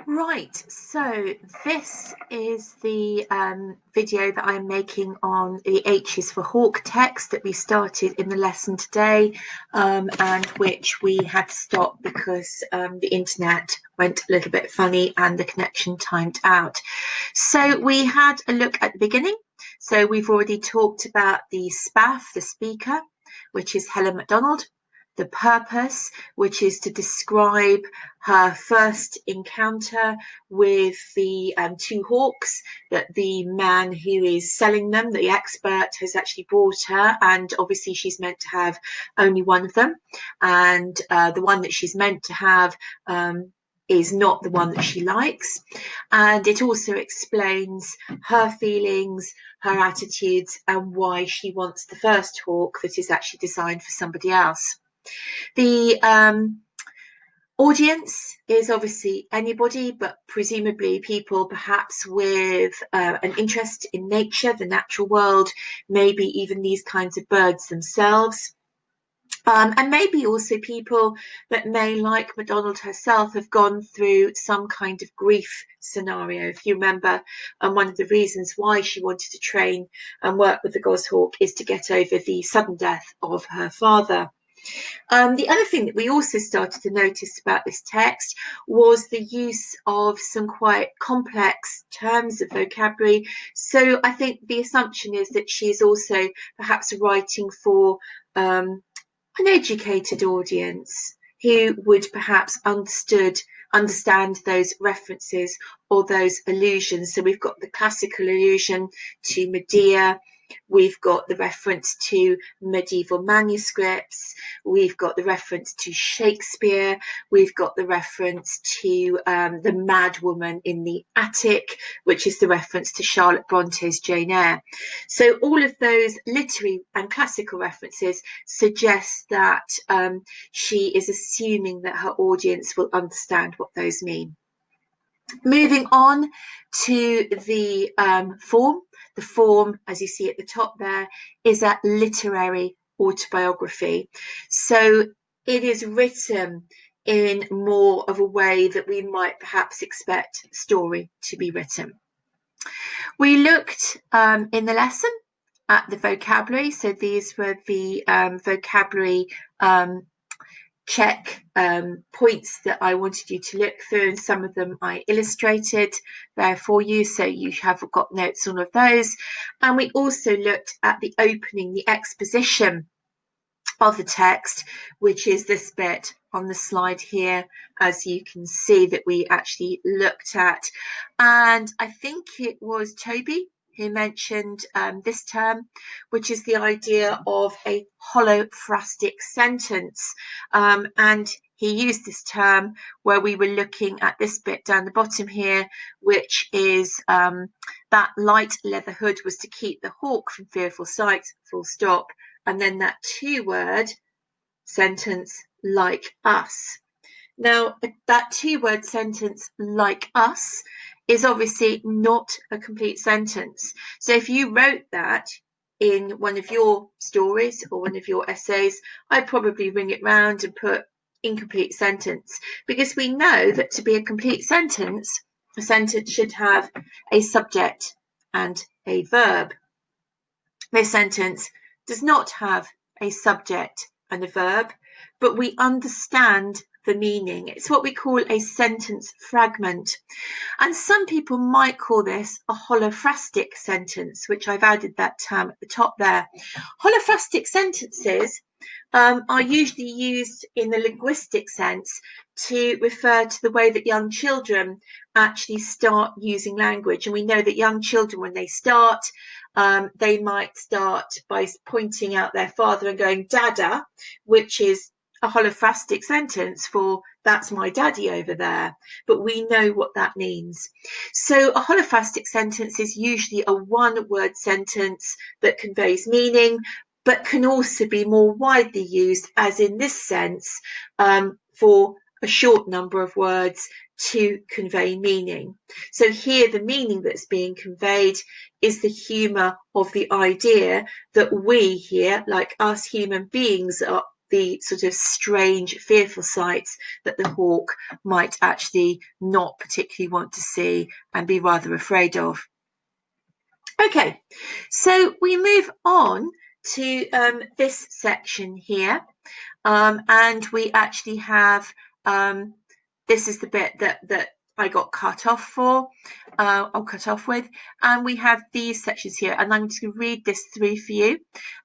Right, so this is the video that I'm making on the H is for hawk text that we started in the lesson today, and which we had to stop because the internet went a little bit funny and the connection timed out. So we had a look at the beginning. So we've already talked about the SPAF, the speaker, which is Helen Macdonald. The purpose, which is to describe her first encounter with the two hawks, that the man who is selling them, the expert, has actually bought her, and obviously she's meant to have only one of them, and the one that she's meant to have is not the one that she likes. And it also explains her feelings, her attitudes, and why she wants the first hawk that is actually designed for somebody else. The audience is obviously anybody, but presumably people perhaps with an interest in nature, the natural world, maybe even these kinds of birds themselves. And maybe also people that may, like Macdonald herself, have gone through some kind of grief scenario. If you remember, one of the reasons why she wanted to train and work with the goshawk is to get over the sudden death of her father. The other thing that we also started to notice about this text was the use of some quite complex terms of vocabulary. So I think the assumption is that she is also perhaps writing for an educated audience who would perhaps understand those references or those allusions. So we've got the classical allusion to Medea, we've got the reference to medieval manuscripts, we've got the reference to Shakespeare, we've got the reference to the mad woman in the attic, which is the reference to Charlotte Bronte's Jane Eyre. So all of those literary and classical references suggest that she is assuming that her audience will understand what those mean. Moving on to the form. The form, as you see at the top there, is a literary autobiography. So it is written in more of a way that we might perhaps expect story to be written. We looked in the lesson at the vocabulary. So these were the vocabulary check points that I wanted you to look through, and some of them I illustrated there for you, so you have got notes on all of those. And we also looked at the opening, the exposition of the text, which is this bit on the slide here, as you can see, that we actually looked at. And I think it was Toby who mentioned this term, which is the idea of a holophrastic sentence. And he used this term where we were looking at this bit down the bottom here, which is that light leather hood was to keep the hawk from fearful sight, full stop. And then that two-word sentence, like us. Now, that two-word sentence, like us, is obviously not a complete sentence. So if you wrote that in one of your stories or one of your essays, I'd probably ring it round and put incomplete sentence, because we know that to be a complete sentence, a sentence should have a subject and a verb. This sentence does not have a subject and a verb, but we understand the meaning. It's what we call a sentence fragment. And some people might call this a holophrastic sentence, which I've added that term at the top there. Holophrastic sentences are usually used in the linguistic sense to refer to the way that young children actually start using language. And we know that young children, when they start, they might start by pointing out their father and going, Dada, which is a holophrastic sentence for that's my daddy over there, but we know what that means. So a holophrastic sentence is usually a one-word sentence that conveys meaning, but can also be more widely used, as in this sense, for a short number of words to convey meaning. So here the meaning that's being conveyed is the humour of the idea that we here, like us human beings, are the sort of strange, fearful sights that the hawk might actually not particularly want to see and be rather afraid of. Okay, so we move on to this section here, and we actually have, this is the bit that I got cut off for, I'll cut off with, and we have these sections here, and I'm just going to read this through for you.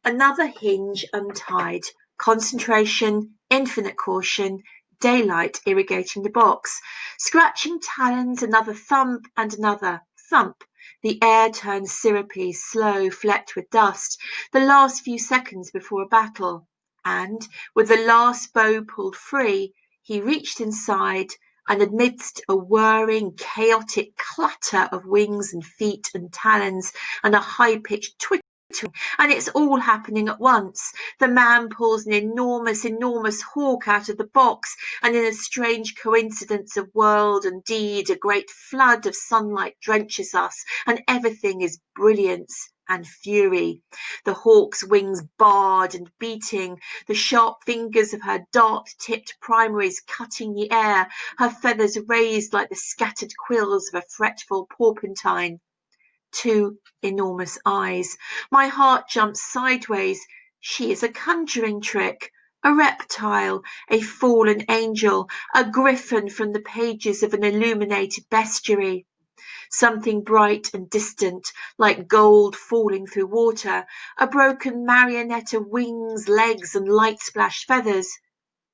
Another hinge untied, concentration, infinite caution, daylight irrigating the box, scratching talons, another thump and another thump. The air turned syrupy, slow, flecked with dust, the last few seconds before a battle, and, with the last bow pulled free, he reached inside, and amidst a whirring, chaotic clatter of wings and feet and talons, and a high-pitched twittering, and it's all happening at once. The man pulls an enormous, enormous hawk out of the box, and in a strange coincidence of world and deed, a great flood of sunlight drenches us, and everything is brilliance and fury. The hawk's wings barred and beating, the sharp fingers of her dart-tipped primaries cutting the air, her feathers raised like the scattered quills of a fretful porpentine. Two enormous eyes. My heart jumps sideways. She is a conjuring trick, a reptile, a fallen angel, a griffin from the pages of an illuminated bestiary. Something bright and distant, like gold falling through water, a broken marionette of wings, legs, and light-splashed feathers.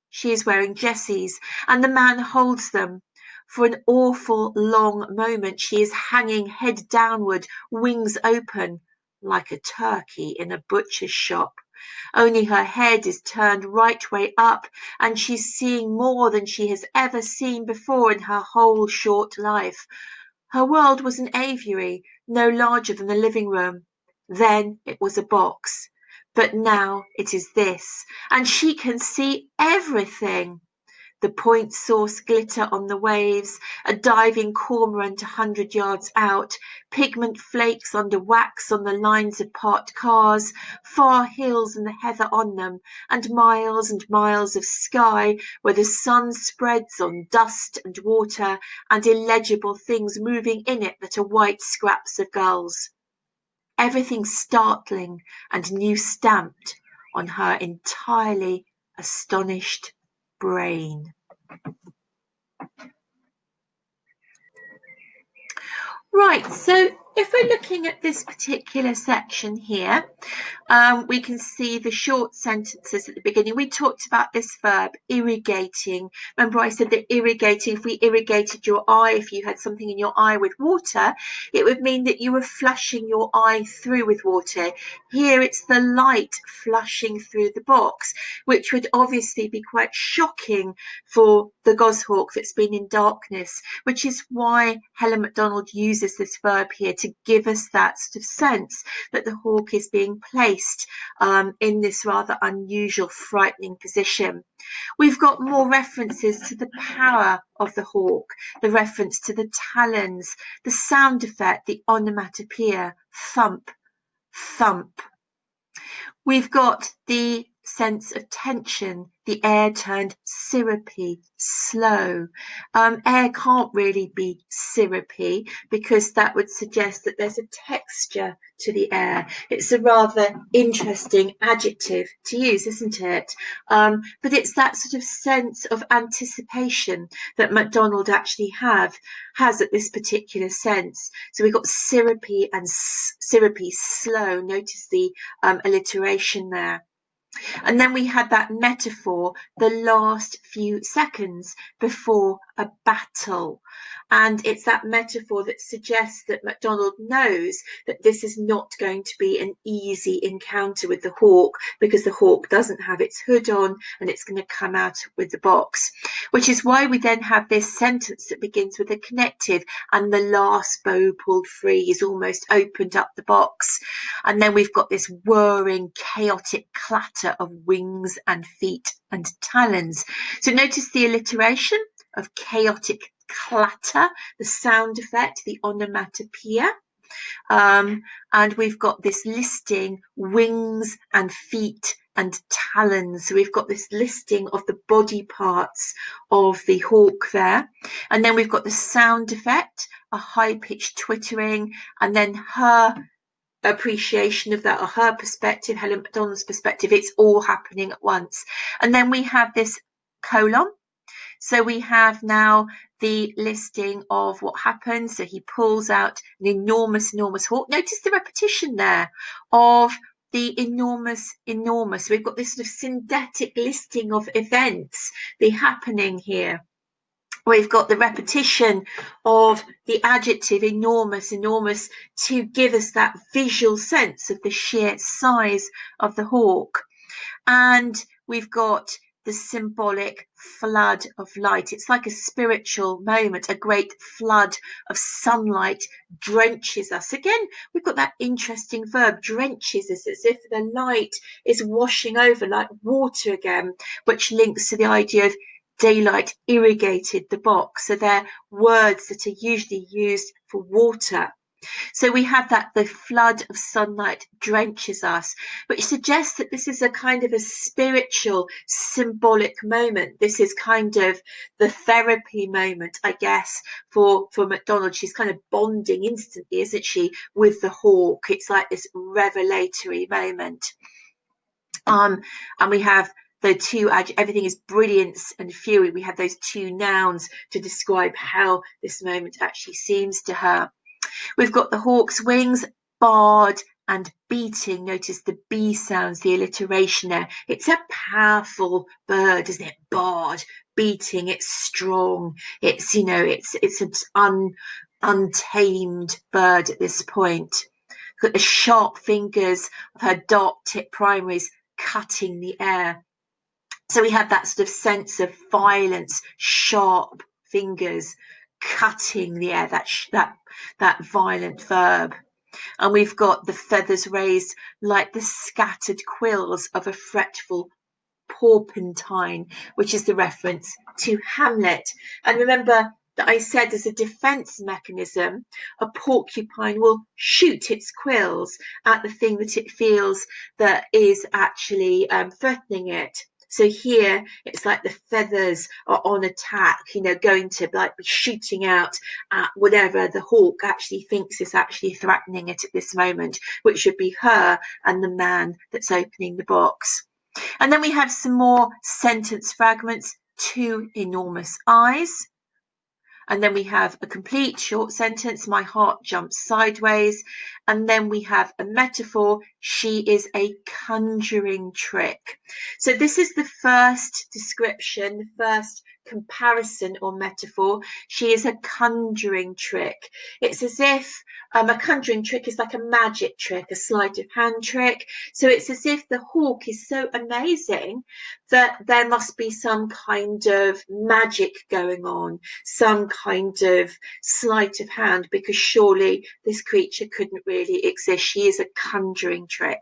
She is wearing Jessie's, and the man holds them. For an awful long moment she is hanging head downward, wings open, like a turkey in a butcher's shop. Only her head is turned right way up, and she's seeing more than she has ever seen before in her whole short life. Her world was an aviary, no larger than a living room. Then it was a box. But now it is this, and she can see everything. The point source glitter on the waves, a diving cormorant 100 yards out, pigment flakes under wax on the lines of parked cars, far hills and the heather on them, and miles of sky where the sun spreads on dust and water, and illegible things moving in it that are white scraps of gulls. Everything startling and new stamped on her entirely astonished brain. Right, so if we're looking at this particular section here, we can see the short sentences at the beginning. We talked about this verb, irrigating. Remember I said that irrigating, if we irrigated your eye, if you had something in your eye with water, it would mean that you were flushing your eye through with water. Here it's the light flushing through the box, which would obviously be quite shocking for the goshawk that's been in darkness, which is why Helen Macdonald uses this verb here to give us that sort of sense that the hawk is being placed in this rather unusual, frightening position. We've got more references to the power of the hawk, the reference to the talons, the sound effect, the onomatopoeia, thump, thump. We've got the sense of tension, the air turned syrupy, slow. Air can't really be syrupy because that would suggest that there's a texture to the air. It's a rather interesting adjective to use, isn't it? But it's that sort of sense of anticipation that Macdonald actually has at this particular sense. So we've got syrupy and syrupy, slow. Notice the alliteration there. And then we had that metaphor, the last few seconds before a battle. And it's that metaphor that suggests that Macdonald knows that this is not going to be an easy encounter with the hawk, because the hawk doesn't have its hood on and it's going to come out with the box. Which is why we then have this sentence that begins with a connective, and the last bow pulled free. He's almost opened up the box. And then we've got this whirring, chaotic clatter of wings and feet and talons. So notice the alliteration of chaotic clatter, the sound effect, the onomatopoeia. And we've got this listing, wings and feet and talons. So we've got this listing of the body parts of the hawk there. And then we've got the sound effect, a high-pitched twittering, and then her appreciation of that, or her perspective, Helen Macdonald's perspective. It's all happening at once. And then we have this colon. So we have now the listing of what happens. So he pulls out an enormous hawk. Notice the repetition there of the enormous. We've got this sort of synthetic listing of events be happening here. We've got the repetition of the adjective enormous to give us that visual sense of the sheer size of the hawk. And we've got the symbolic flood of light. It's like a spiritual moment. A great flood of sunlight drenches us. Again, we've got that interesting verb, drenches us, as if the light is washing over like water again, which links to the idea of daylight irrigated the box. So they're words that are usually used for water. So we have that the flood of sunlight drenches us, which suggests that this is a kind of a spiritual, symbolic moment. This is kind of the therapy moment, I guess, for Macdonald. She's kind of bonding instantly, isn't she, with the hawk? It's like this revelatory moment. And we have the two, everything is brilliance and fury. We have those two nouns to describe how this moment actually seems to her. We've got the hawk's wings, barred and beating. Notice the B sounds, the alliteration there. It's a powerful bird, isn't it? Barred, beating, it's strong. It's, you know, it's an untamed bird at this point. Got the sharp fingers of her dark tip primaries cutting the air. So we have that sort of sense of violence, sharp fingers cutting the air, that violent verb. And we've got the feathers raised like the scattered quills of a fretful porpentine, which is the reference to Hamlet. And remember that I said, as a defense mechanism, a porcupine will shoot its quills at the thing that it feels that is actually threatening it. So here it's like the feathers are on attack, you know, going to like be shooting out at whatever the hawk actually thinks is actually threatening it at this moment, which should be her and the man that's opening the box. And then we have some more sentence fragments, two enormous eyes. And then we have a complete short sentence, my heart jumps sideways. And then we have a metaphor, she is a conjuring trick. So this is the first description, the first comparison or metaphor. She is a conjuring trick. It's as if a conjuring trick is like a magic trick, a sleight of hand trick. So it's as if the hawk is so amazing that there must be some kind of magic going on, some kind of sleight of hand, because surely this creature couldn't really exist. She is a conjuring trick.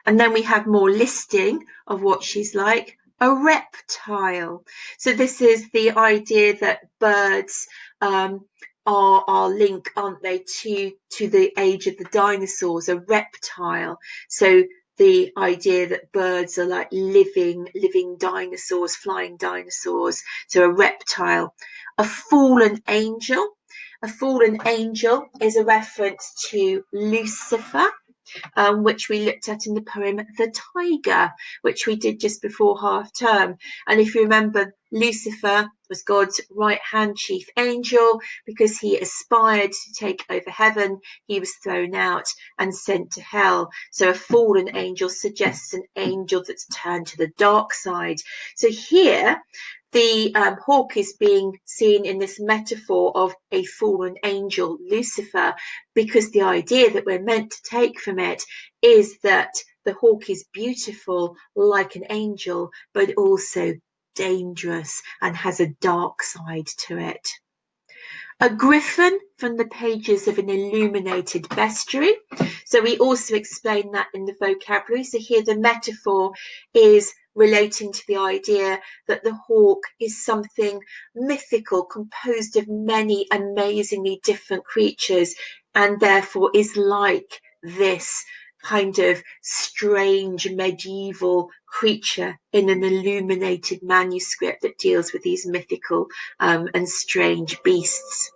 And then we have more listing of what she's like. A reptile. So this is the idea that birds are linked, aren't they, to the age of the dinosaurs, a reptile. So the idea that birds are like living dinosaurs, flying dinosaurs. So a reptile. A fallen angel. A fallen angel is a reference to Lucifer, which we looked at in the poem The Tiger, which we did just before half term. And if you remember, Lucifer was God's right-hand chief angel. Because he aspired to take over heaven, he was thrown out and sent to hell. So a fallen angel suggests an angel that's turned to the dark side. So here, the hawk is being seen in this metaphor of a fallen angel, Lucifer, because the idea that we're meant to take from it is that the hawk is beautiful like an angel, but also dangerous and has a dark side to it. A griffin from the pages of an illuminated bestiary. So we also explain that in the vocabulary. So here the metaphor is relating to the idea that the hawk is something mythical, composed of many amazingly different creatures, and therefore is like this kind of strange medieval creature in an illuminated manuscript that deals with these mythical and strange beasts.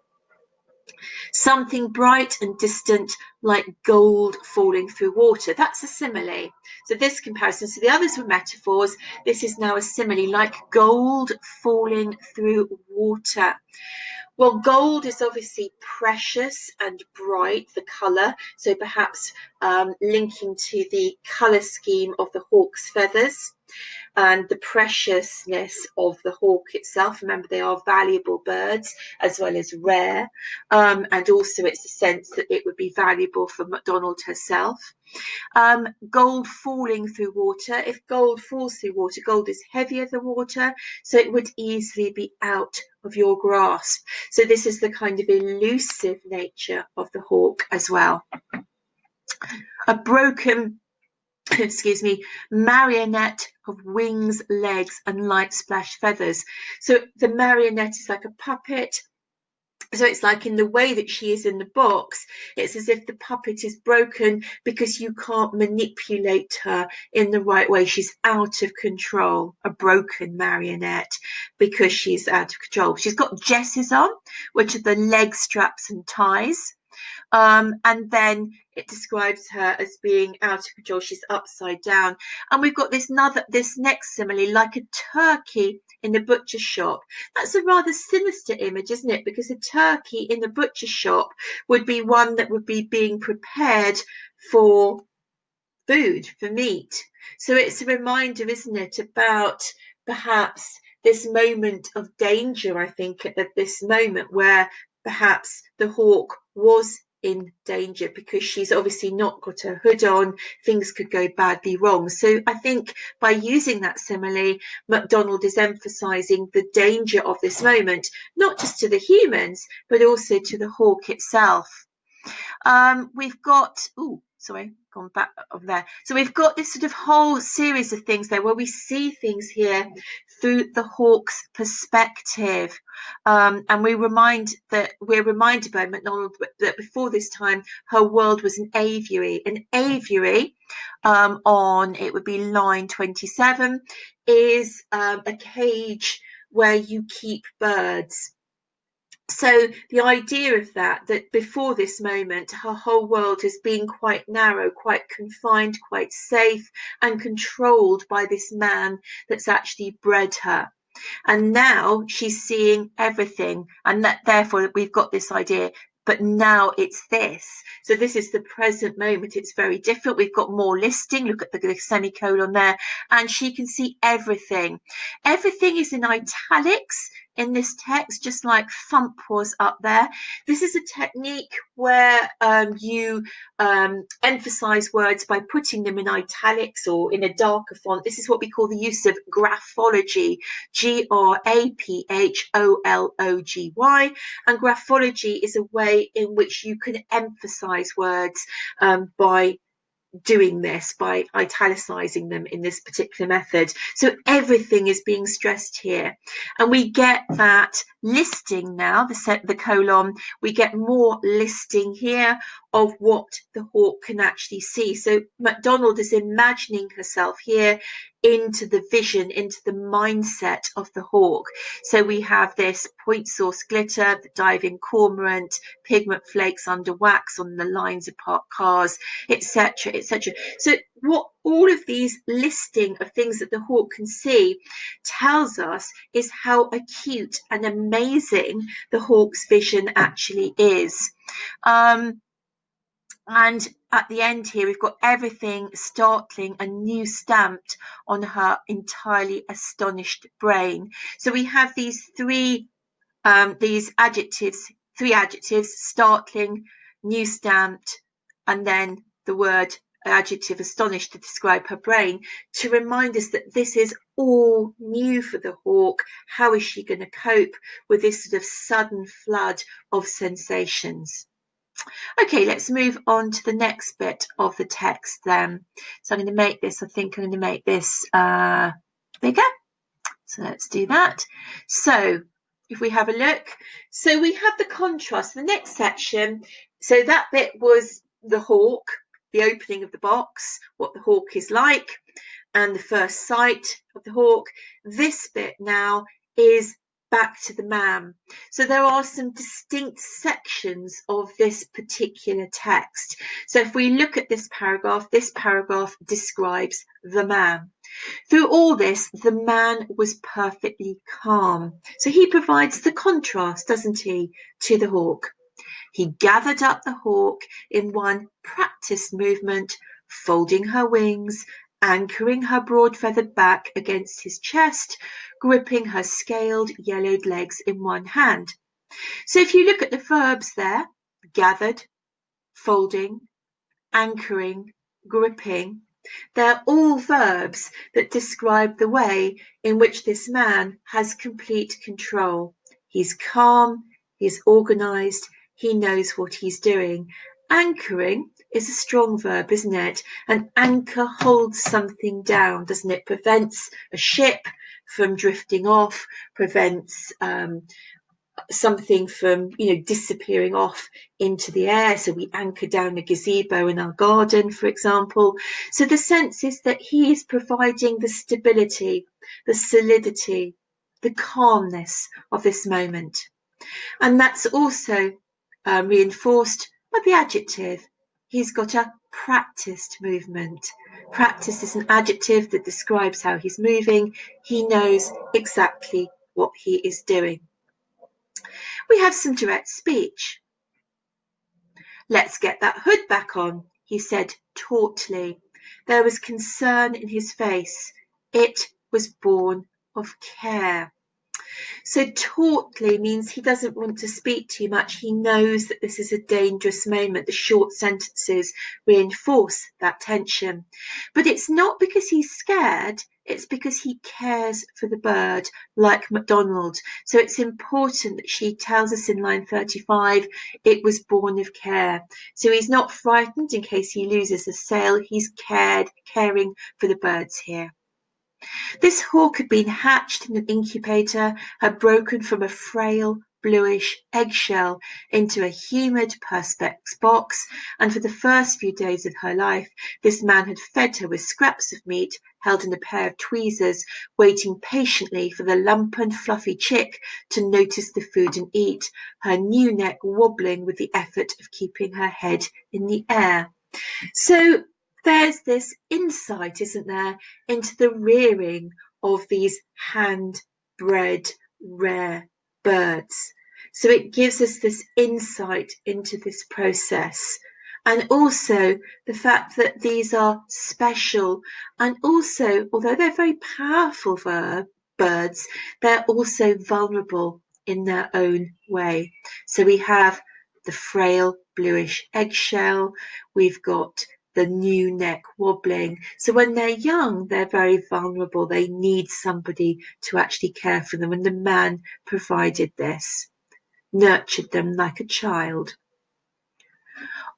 Something bright and distant like gold falling through water. That's a simile. So this comparison, so the others were metaphors. This is now a simile, like gold falling through water. Well, gold is obviously precious and bright, the colour, so perhaps linking to the colour scheme of the hawk's feathers and the preciousness of the hawk itself. Remember, they are valuable birds as well as rare, and also it's a sense that it would be valuable for Macdonald herself. Gold falling through water. If gold falls through water, gold is heavier than water, so it would easily be out of your grasp. So this is the kind of elusive nature of the hawk as well. A broken, excuse me, marionette of wings, legs, and light splashed feathers. So the marionette is like a puppet. So it's like in the way that she is in the box, it's as if the puppet is broken because you can't manipulate her in the right way. She's out of control, a broken marionette, because she's out of control. She's got jesses on, which are the leg straps and ties. And then it describes her as being out of control. She's upside down. And we've got this next simile, like a turkey in the butcher shop. That's a rather sinister image, isn't it? Because a turkey in the butcher shop would be one that would be being prepared for food, for meat. So it's a reminder, isn't it, about perhaps this moment of danger, I think, at this moment where perhaps the hawk was in danger because she's obviously not got her hood on, things could go badly wrong. So I think by using that simile, Macdonald is emphasising the danger of this moment, not just to the humans, but also to the hawk itself. We've got, gone back over there. So we've got this sort of whole series of things there where we see things here through the hawk's perspective. And we're reminded by Macdonald that before this time, her world was an aviary. An aviary, on, it would be line 27, is a cage where you keep birds. So the idea of that before this moment, her whole world has been quite narrow, quite confined, quite safe and controlled by this man that's actually bred her. And now she's seeing everything, and that therefore we've got this idea. But now it's this. So this is the present moment. It's very different. We've got more listing. Look at the semicolon there. And she can see everything. Everything is in italics in this text, just like thump was up there. This is a technique where you emphasize words by putting them in italics or in a darker font. This is what we call the use of graphology, graphology. And graphology is a way in which you can emphasize words by doing this, by italicizing them in this particular method. So everything is being stressed here, and we get that listing now, the colon, we get more listing here of what the hawk can actually see. So Macdonald is imagining herself here into the vision, into the mindset of the hawk. So we have this point source glitter, the diving cormorant, pigment flakes under wax on the lines of parked cars, etc., etc. So what all of these listing of things that the hawk can see tells us is how acute and amazing the hawk's vision actually is. And at the end here, we've got everything startling and new stamped on her entirely astonished brain. So we have these three adjectives, startling, new stamped, and then the word adjective astonished to describe her brain, to remind us that this is all new for the hawk. How is she going to cope with this sort of sudden flood of sensations? Okay, let's move on to the next bit of the text then. So I'm going to make this, bigger. So let's do that. So if we have a look, so we have the contrast, the next section. So that bit was the hawk the opening of the box, what the hawk is like, and the first sight of the hawk. This bit now is back to the man. So there are some distinct sections of this particular text. So if we look at this paragraph describes the man. Through all this, the man was perfectly calm. So he provides the contrast, doesn't he, to the hawk. He gathered up the hawk in one practiced movement, folding her wings, anchoring her broad feathered back against his chest, gripping her scaled yellowed legs in one hand. So if you look at the verbs there, gathered, folding, anchoring, gripping, they're all verbs that describe the way in which this man has complete control. He's calm, he's organised, he knows what he's doing. Anchoring is a strong verb, isn't it? An anchor holds something down, doesn't it? Prevents a ship from drifting off, prevents something from disappearing off into the air. So we anchor down a gazebo in our garden, for example. So the sense is that he is providing the stability, the solidity, the calmness of this moment. And that's also reinforced by the adjective. He's got a practiced movement. Practice is an adjective that describes how he's moving. He knows exactly what he is doing. We have some direct speech. Let's get that hood back on, he said tautly. There was concern in his face. It was born of care. So tautly means he doesn't want to speak too much. He knows that this is a dangerous moment. The short sentences reinforce that tension. But it's not because he's scared. It's because he cares for the bird, like Macdonald. So it's important that she tells us in line 35, it was born of care. So he's not frightened in case he loses a sail. He's caring for the birds here. This hawk had been hatched in an incubator, had broken from a frail, bluish eggshell into a humid perspex box, and for the first few days of her life, this man had fed her with scraps of meat held in a pair of tweezers, waiting patiently for the lump and fluffy chick to notice the food and eat, her new neck wobbling with the effort of keeping her head in the air. So there's this insight, isn't there, into the rearing of these hand-bred rare birds. So it gives us this insight into this process. And also the fact that these are special, and also, although they're very powerful birds, they're also vulnerable in their own way. So we have the frail bluish eggshell, we've got the new neck wobbling. So when they're young, they're very vulnerable. They need somebody to actually care for them. And the man provided this, nurtured them like a child.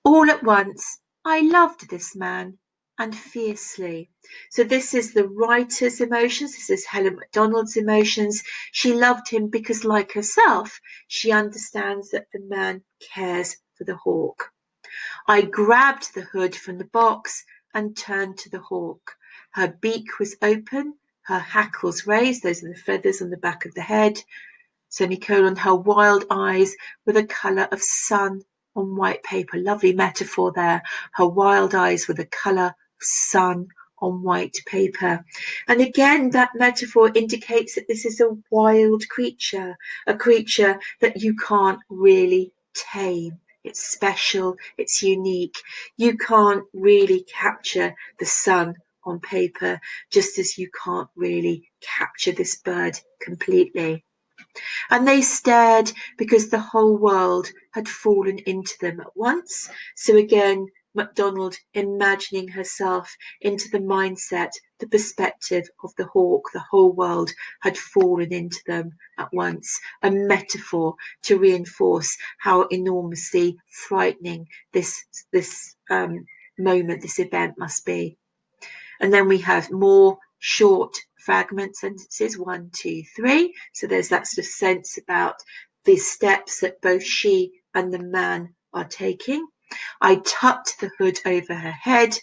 All at once, I loved this man, and fiercely. So this is the writer's emotions. This is Helen Macdonald's emotions. She loved him because, like herself, she understands that the man cares for the hawk. I grabbed the hood from the box and turned to the hawk. Her beak was open, her hackles raised, those are the feathers on the back of the head, semicolon, her wild eyes were the colour of sun on white paper. Lovely metaphor there. Her wild eyes were the colour of sun on white paper. And again, that metaphor indicates that this is a wild creature, a creature that you can't really tame. It's special, it's unique. You can't really capture the sun on paper, just as you can't really capture this bird completely. And they stared because the whole world had fallen into them at once. So again, Macdonald imagining herself into the mindset, the perspective of the hawk. The whole world had fallen into them at once. A metaphor to reinforce how enormously frightening this moment, this event must be. And then we have more short fragment sentences, 1, 2, 3. So there's that sort of sense about the steps that both she and the man are taking. I tucked the hood over her head.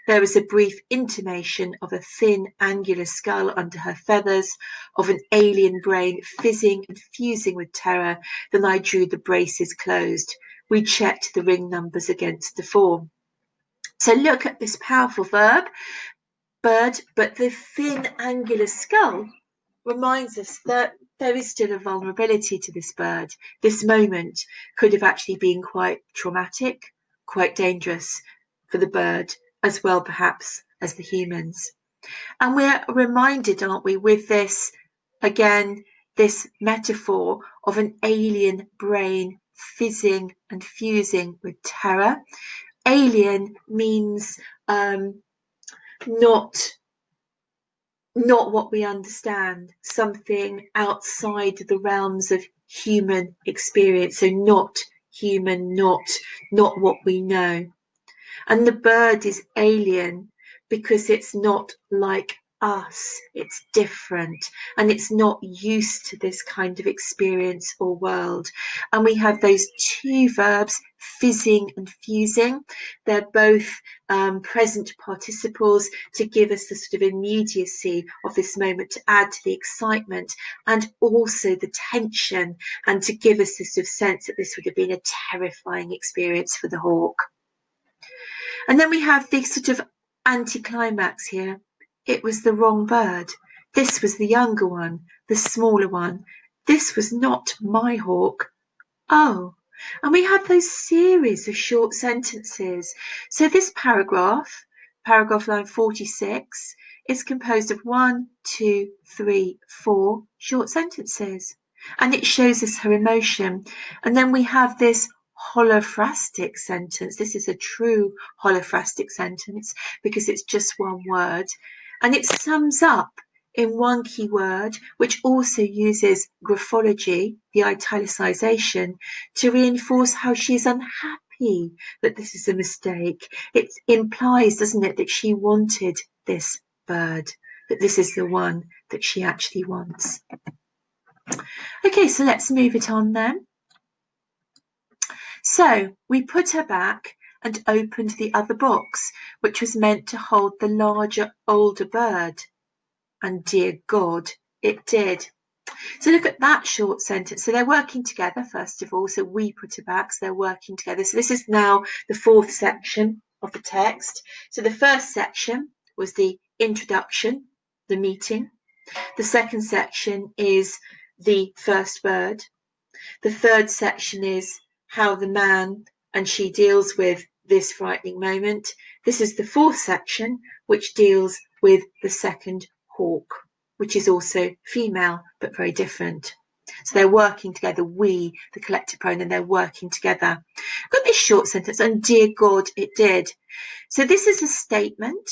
There was a brief intimation of a thin, angular skull under her feathers, of an alien brain fizzing and fusing with terror. Then I drew the braces closed. We checked the ring numbers against the form. So look at this powerful verb, bird, but the thin, angular skull reminds us that there is still a vulnerability to this bird. This moment could have actually been quite traumatic, quite dangerous for the bird, as well perhaps as the humans. And we're reminded, aren't we, with this, again, this metaphor of an alien brain fizzing and fusing with terror. Alien means not what we understand, something outside the realms of human experience. So not human, not what we know. And the bird is alien because it's not like us, it's different, and it's not used to this kind of experience or world. And we have those two verbs, fizzing and fusing. They're both present participles to give us the sort of immediacy of this moment, to add to the excitement and also the tension, and to give us this sort of sense that this would have been a terrifying experience for the hawk. And then we have the sort of anticlimax here. It was the wrong bird. This was the younger one, the smaller one. This was not my hawk. Oh, and we have those series of short sentences. So this paragraph line 46, is composed of 1, 2, 3, 4 short sentences. And it shows us her emotion. And then we have this holophrastic sentence. This is a true holophrastic sentence because it's just one word. And it sums up in one key word, which also uses graphology, the italicization, to reinforce how she's unhappy that this is a mistake. It implies, doesn't it, that she wanted this bird, that this is the one that she actually wants. Okay, so let's move it on then. So we put her back and opened the other box, which was meant to hold the larger, older bird. And dear God, it did. So look at that short sentence. So they're working together, first of all. So we put her back, so they're working together. So this is now the fourth section of the text. So the first section was the introduction, the meeting. The second section is the first bird. The third section is how the man and she deals with this frightening moment. This is the fourth section, which deals with the second hawk, which is also female, but very different. So they're working together, we, the collective pronoun, they're working together. I've got this short sentence, and dear God, it did. So this is a statement,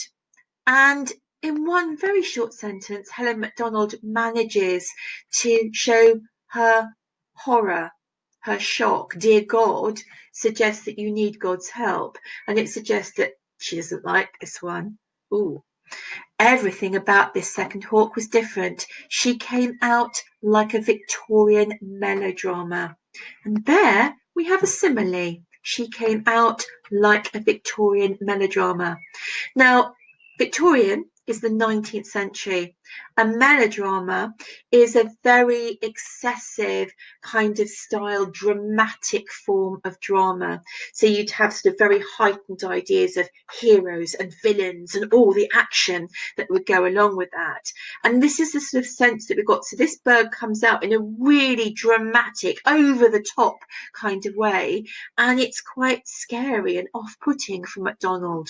and in one very short sentence, Helen Macdonald manages to show her horror, her shock. Dear God suggests that you need God's help, and it suggests that she doesn't like this one. Ooh. Everything about this second hawk was different. She came out like a Victorian melodrama. And there we have a simile. She came out like a Victorian melodrama. Now, Victorian is the 19th century. A melodrama is a very excessive kind of style, dramatic form of drama. So you'd have sort of very heightened ideas of heroes and villains and all the action that would go along with that. And this is the sort of sense that we've got. So this bird comes out in a really dramatic, over the top kind of way. And it's quite scary and off-putting for Macdonald.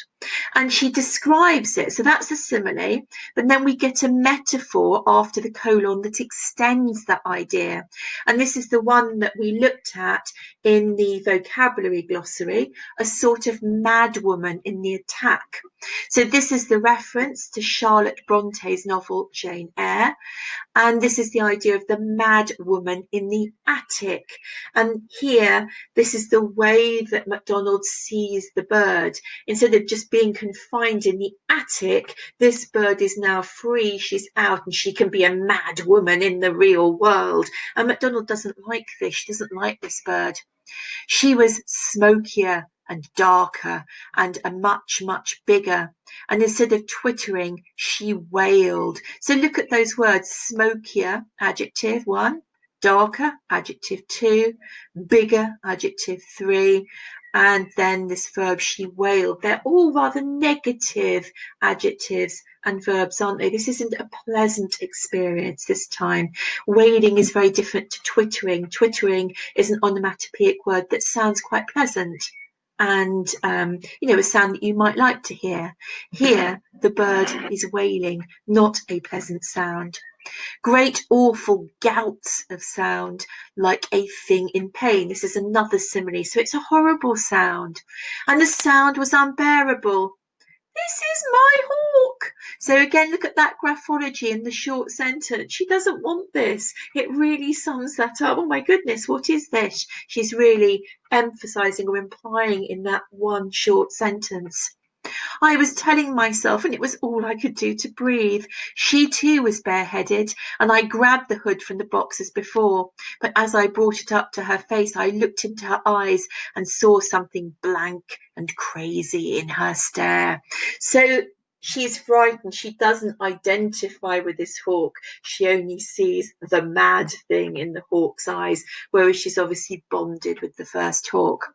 And she describes it. So that's a simile. But then we get a metaphor after the colon that extends that idea. And this is the one that we looked at in the vocabulary glossary, a sort of madwoman in the attack. So this is the reference to Charlotte Bronte's novel Jane Eyre. And this is the idea of the mad woman in the attic. And here, this is the way that Macdonald sees the bird. Instead of just being confined in the attic, this bird is now free, she's out, and she can be a mad woman in the real world. And Macdonald Macdonald doesn't like this. She doesn't like this bird. She was smokier and darker and a much, much bigger. And instead of twittering, she wailed. So look at those words: smokier, adjective 1, darker, adjective 2, bigger, adjective 3, and then this verb, she wailed. They're all rather negative adjectives and verbs, aren't they? This isn't a pleasant experience this time. Wailing is very different to twittering. Twittering is an onomatopoeic word that sounds quite pleasant and, a sound that you might like to hear. Here, the bird is wailing, not a pleasant sound. Great awful gouts of sound, like a thing in pain. This is another simile. So it's a horrible sound. And the sound was unbearable. This is my hawk. So again, look at that graphology in the short sentence. She doesn't want this. It really sums that up. Oh my goodness, what is this? She's really emphasizing or implying in that one short sentence. I was telling myself, and it was all I could do to breathe. She too was bareheaded, and I grabbed the hood from the box as before. But as I brought it up to her face, I looked into her eyes and saw something blank and crazy in her stare. So she's frightened. She doesn't identify with this hawk. She only sees the mad thing in the hawk's eyes, whereas she's obviously bonded with the first hawk.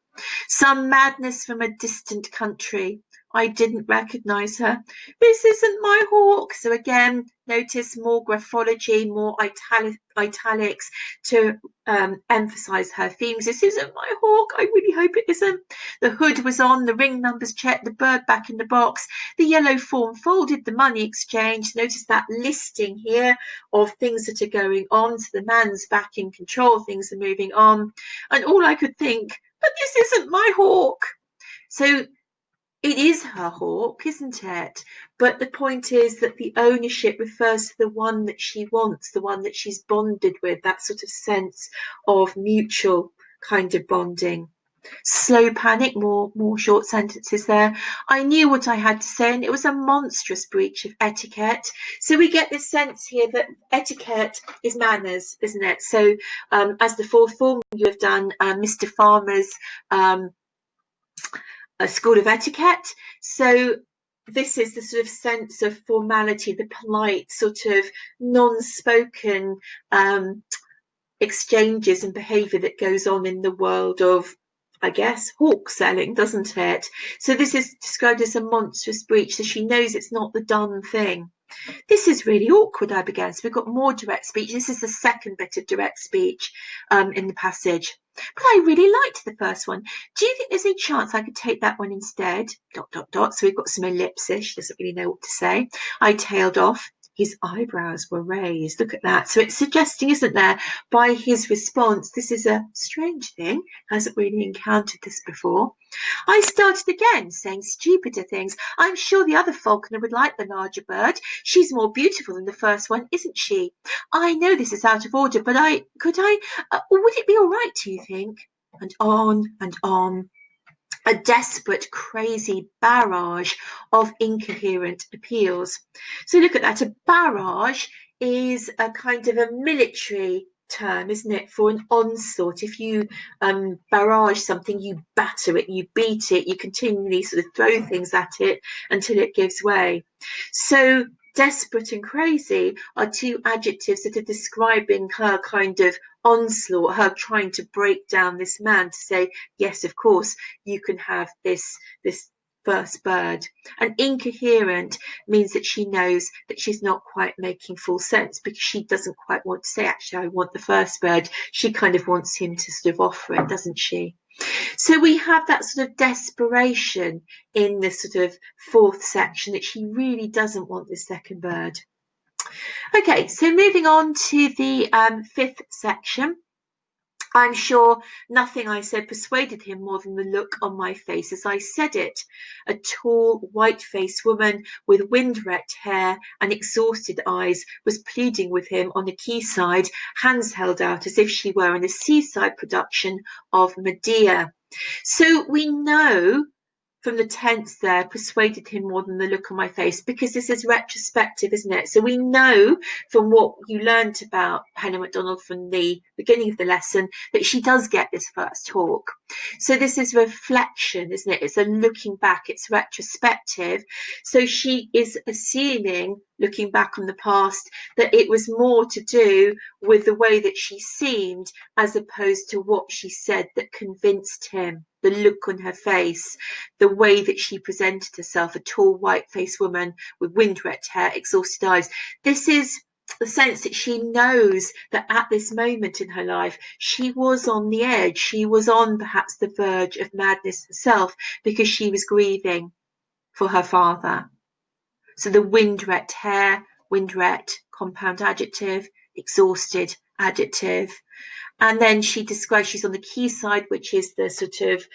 Some madness from a distant country. I didn't recognise her. This isn't my hawk. So again, notice more graphology, more italics to emphasise her themes. This isn't my hawk. I really hope it isn't. The hood was on, the ring numbers checked, the bird back in the box, the yellow form folded, the money exchanged. Notice that listing here of things that are going on. So the man's back in control, things are moving on. And all I could think, but this isn't my hawk. So it is her hawk, isn't it? But the point is that the ownership refers to the one that she wants, the one that she's bonded with, that sort of sense of mutual kind of bonding. Slow panic, more short sentences there. I knew what I had to say, and it was a monstrous breach of etiquette. So we get this sense here that etiquette is manners, isn't it? So as the fourth form, you have done Mr. Farmer's a school of etiquette. So this is the sort of sense of formality, the polite sort of non-spoken exchanges and behaviour that goes on in the world of, I guess, hawk selling, doesn't it? So this is described as a monstrous breach. So she knows it's not the done thing. This is really awkward, I began. So we've got more direct speech. This is the second bit of direct speech in the passage. But I really liked the first one. Do you think there's any chance I could take that one instead? ... So we've got some ellipsis. She doesn't really know what to say. I tailed off. His eyebrows were raised. Look at that. So it's suggesting, isn't there, by his response, this is a strange thing. Hasn't really encountered this before. I started again, saying stupider things. I'm sure the other falconer would like the larger bird. She's more beautiful than the first one, isn't she? I know this is out of order, but would it be all right, do you think? And on and on. A desperate, crazy barrage of incoherent appeals. So look at that. A barrage is a kind of a military term, isn't it, for an onslaught. If you barrage something, you batter it, you beat it, you continually sort of throw things at it until it gives way. So desperate and crazy are two adjectives that are describing her kind of onslaught, her trying to break down this man to say, yes, of course, you can have this first bird. And incoherent means that she knows that she's not quite making full sense, because she doesn't quite want to say, actually, I want the first bird. She kind of wants him to sort of offer it, doesn't she? So we have that sort of desperation in this sort of fourth section, that she really doesn't want this second bird. Okay, so moving on to the fifth section. I'm sure nothing I said persuaded him more than the look on my face as I said it. A tall, white-faced woman with wind-wrecked hair and exhausted eyes was pleading with him on the quayside, hands held out as if she were in a seaside production of Medea. So we know from the tense there persuaded him more than the look on my face, because this is retrospective, isn't it? So we know from what you learned about Helen Macdonald from the beginning of the lesson that she does get this first talk. So this is reflection, isn't it? It's a looking back, it's retrospective. So she is assuming, looking back on the past, that it was more to do with the way that she seemed as opposed to what she said that convinced him. The look on her face, the way that she presented herself, a tall, white-faced woman with wind-wrecked hair, exhausted eyes. This is the sense that she knows that at this moment in her life, she was on the edge. She was on perhaps the verge of madness herself, because she was grieving for her father. So the wind-wrecked hair, wind-wrecked, compound adjective, exhausted adjective. And then she describes she's on the quayside, which is the sort of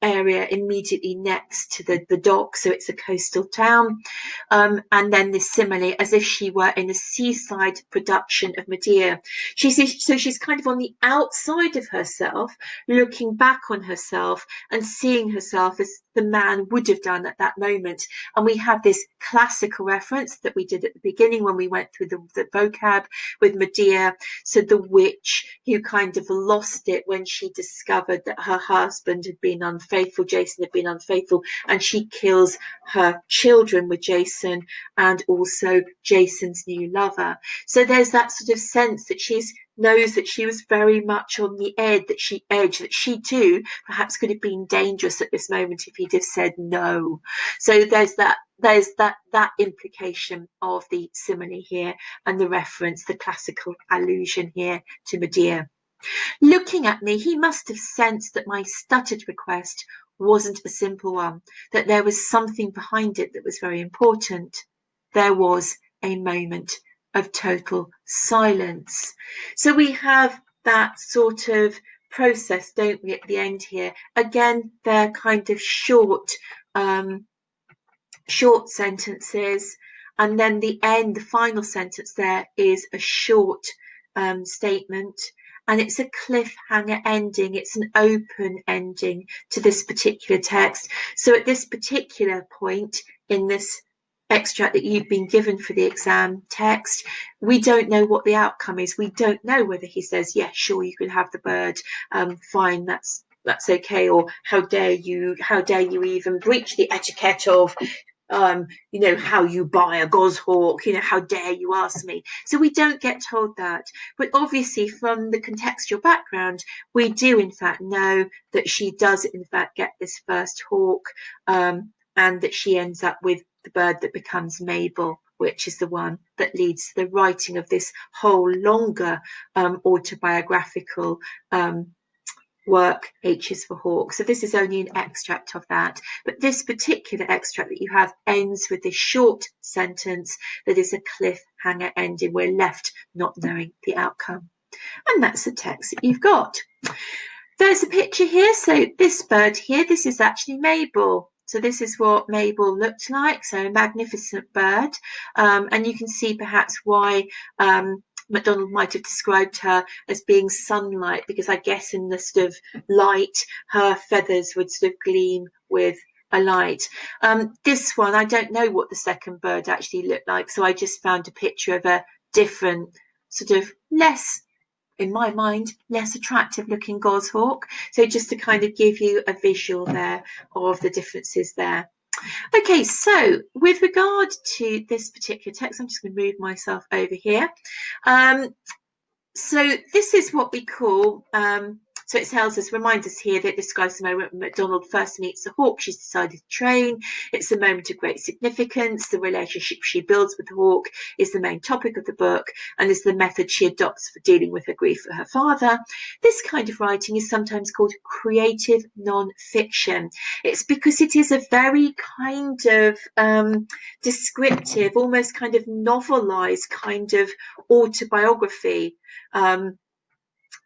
area immediately next to the dock. So it's a coastal town. And then this simile, as if she were in a seaside production of Medea. So she's kind of on the outside of herself, looking back on herself and seeing herself as the man would have done at that moment. And we have this classical reference that we did at the beginning when we went through the vocab with Medea. So the witch who kind of lost it when she discovered that her husband had been unfaithful, Jason had been unfaithful, and she kills her children with Jason and also Jason's new lover. So there's that sort of sense that she knows that she was very much on the edge, that she too perhaps could have been dangerous at this moment if he'd have said no. So there's that implication of the simile here, and the reference, the classical allusion here to Medea. Looking at me, he must have sensed that my stuttered request wasn't a simple one, that there was something behind it that was very important. There was a moment of total silence. So we have that sort of process, don't we, at the end here? Again, they're kind of short sentences, and then the end, the final sentence there is a short statement, and it's a cliffhanger ending. It's an open ending to this particular text. So at this particular point in this extract that you've been given for the exam text, we don't know what the outcome is. We don't know whether he says, yes, sure, you can have the bird, fine, that's okay, or how dare you even breach the etiquette of how you buy a goshawk, how dare you ask me. So we don't get told that. But obviously from the contextual background, we do in fact know that she does in fact get this first hawk, and that she ends up with the bird that becomes Mabel, which is the one that leads to the writing of this whole longer autobiographical work, H is for hawk. So this is only an extract of that, but this particular extract that you have ends with this short sentence that is a cliffhanger ending. We're left not knowing the outcome, and that's the text that you've got. There's a picture here. So this bird here, this is actually Mabel. So this is what Mabel looked like. So a magnificent bird, and you can see perhaps why Macdonald might have described her as being sunlight, because I guess in the sort of light, her feathers would sort of gleam with a light. This one, I don't know what the second bird actually looked like, so I just found a picture of a different, sort of less, in my mind, less attractive looking goshawk. So just to kind of give you a visual there of the differences there. Okay, so with regard to this particular text, I'm just going to move myself over here. So this is what we call, so it tells us, reminds us here that it describes the moment when Macdonald first meets the hawk she's decided to train. It's a moment of great significance. The relationship she builds with the hawk is the main topic of the book, and is the method she adopts for dealing with her grief for her father. This kind of writing is sometimes called creative non-fiction. It's because it is a very kind of descriptive, almost kind of novelized kind of autobiography.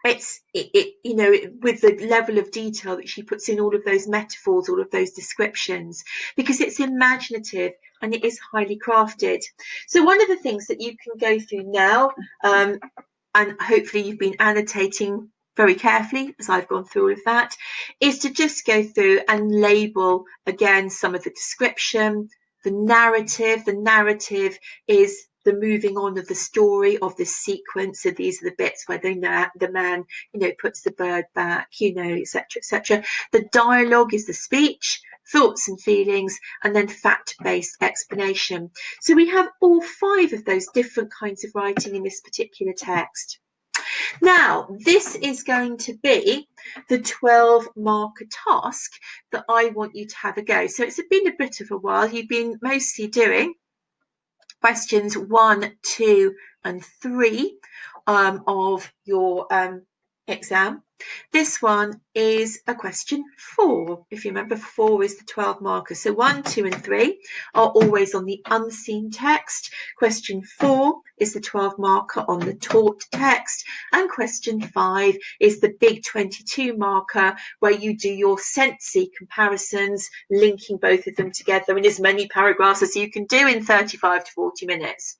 With the level of detail that she puts in all of those metaphors, all of those descriptions, because it's imaginative and it is highly crafted. So one of the things that you can go through now, and hopefully you've been annotating very carefully, as I've gone through all of that, is to just go through and label again some of the description, the narrative. The narrative is the moving on of the story of this sequence. So these are the bits where the man, puts the bird back, etc., etc. The dialogue is the speech, thoughts and feelings, and then fact-based explanation. So we have all 5 of those different kinds of writing in this particular text. Now, this is going to be the 12-marker task that I want you to have a go. So it's been a bit of a while. You've been mostly doing questions 1, 2, and 3 of your exam. This one is a question 4. If you remember, 4 is the 12 markers. So 1, 2, and 3 are always on the unseen text. Question 4 is the 12 marker on the taught text. And question 5 is the big 22 marker where you do your sensey comparisons, linking both of them together in as many paragraphs as you can do in 35 to 40 minutes.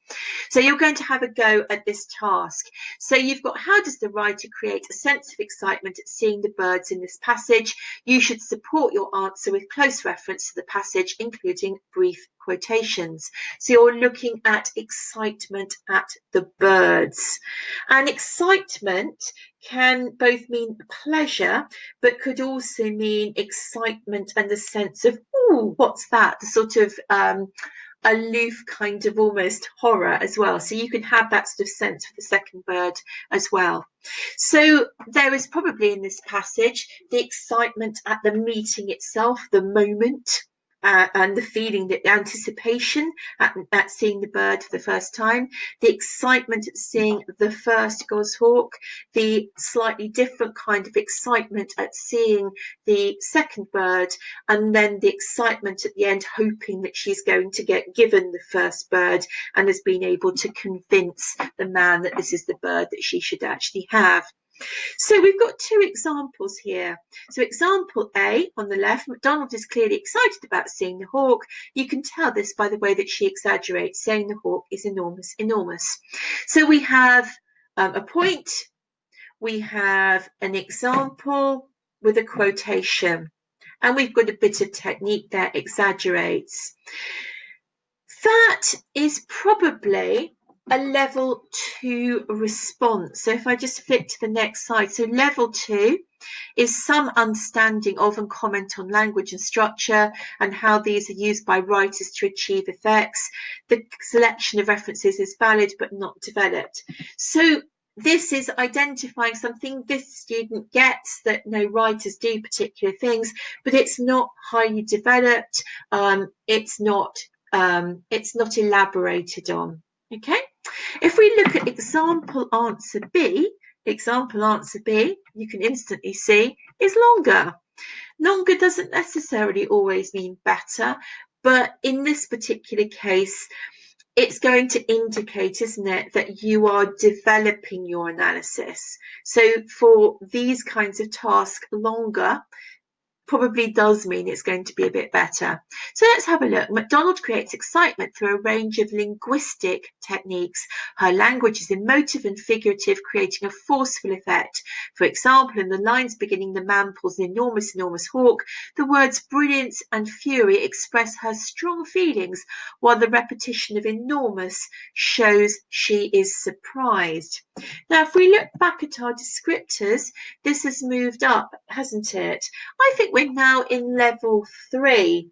So you're going to have a go at this task. So you've got, how does the writer create a sense of excitement at seeing the birds in this passage? You should support your answer with close reference to the passage, including brief quotations. So you're looking at excitement at the birds. And excitement can both mean pleasure, but could also mean excitement and the sense of, oh, what's that? The sort of aloof kind of almost horror as well. So you can have that sort of sense for the second bird as well. So there is probably in this passage the excitement at the meeting itself, the moment, and the feeling, the anticipation at seeing the bird for the first time, the excitement at seeing the first goshawk, the slightly different kind of excitement at seeing the second bird, and then the excitement at the end, hoping that she's going to get given the first bird and has been able to convince the man that this is the bird that she should actually have. So we've got 2 examples here. So example A on the left, Macdonald is clearly excited about seeing the hawk. You can tell this by the way that she exaggerates, saying the hawk is enormous, enormous. So we have a point, we have an example with a quotation, and we've got a bit of technique there, exaggerates. That is probably a level 2 response. So if I just flick to the next slide, so level 2 is some understanding of and comment on language and structure and how these are used by writers to achieve effects. The selection of references is valid but not developed. So this is identifying something this student gets, that no, writers do particular things, but it's not highly developed. It's not elaborated on. Okay, if we look at example answer B, you can instantly see is longer. Longer doesn't necessarily always mean better, but in this particular case, it's going to indicate, isn't it, that you are developing your analysis. So for these kinds of tasks, longer probably does mean it's going to be a bit better. So let's have a look. Macdonald creates excitement through a range of linguistic techniques. Her language is emotive and figurative, creating a forceful effect. For example, in the lines beginning, the man pulls an enormous, enormous hawk, the words brilliance and fury express her strong feelings, while the repetition of enormous shows she is surprised. Now, if we look back at our descriptors, this has moved up, hasn't it? I think we're now in level 3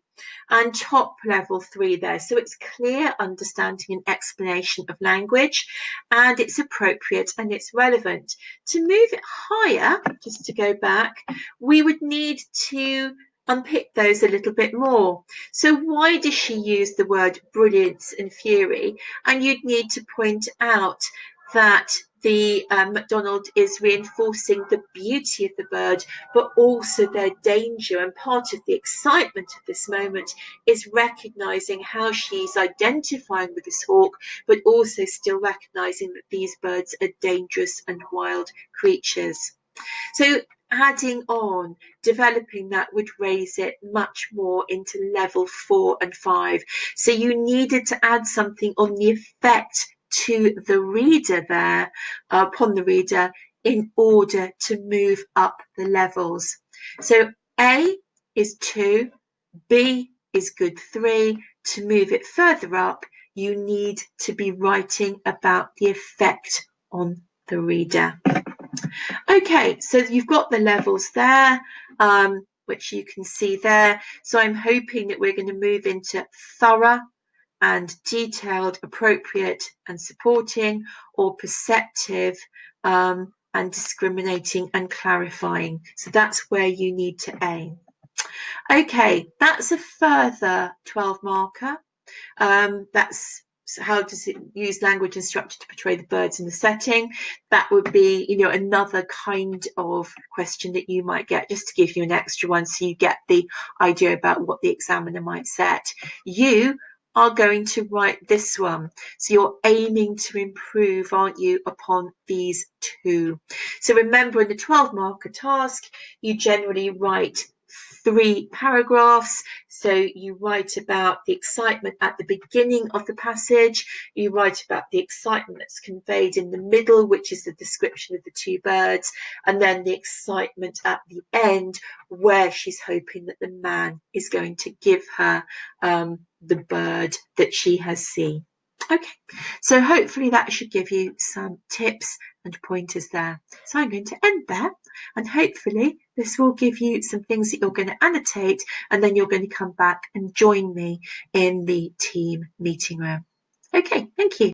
and top level 3 there. So it's clear understanding and explanation of language, and it's appropriate and it's relevant. To move it higher, just to go back, we would need to unpick those a little bit more. So why does she use the word brilliance and fury? And you'd need to point out that the Macdonald is reinforcing the beauty of the bird, but also their danger. And part of the excitement of this moment is recognizing how she's identifying with this hawk, but also still recognizing that these birds are dangerous and wild creatures. So adding on, developing that would raise it much more into level 4 and 5. So you needed to add something on the effect to the reader there, upon the reader, in order to move up the levels. So A is 2, B is good 3. To move it further up, you need to be writing about the effect on the reader. Okay, so you've got the levels there, which you can see there. So I'm hoping that we're going to move into thorough and detailed, appropriate and supporting, or perceptive and discriminating and clarifying. So that's where you need to aim. Okay, that's a further 12 marker. That's how does it use language and structure to portray the birds in the setting. That would be, another kind of question that you might get, just to give you an extra one so you get the idea about what the examiner might set. You are going to write this one. So you're aiming to improve, aren't you, upon these two. So remember, in the 12 marker task, you generally write 3 paragraphs. So you write about the excitement at the beginning of the passage, you write about the excitement that's conveyed in the middle, which is the description of the 2 birds, and then the excitement at the end, where she's hoping that the man is going to give her the bird that she has seen. Okay, so hopefully that should give you some tips and pointers there. So I'm going to end there, and hopefully this will give you some things that you're going to annotate, and then you're going to come back and join me in the team meeting room. Okay, thank you.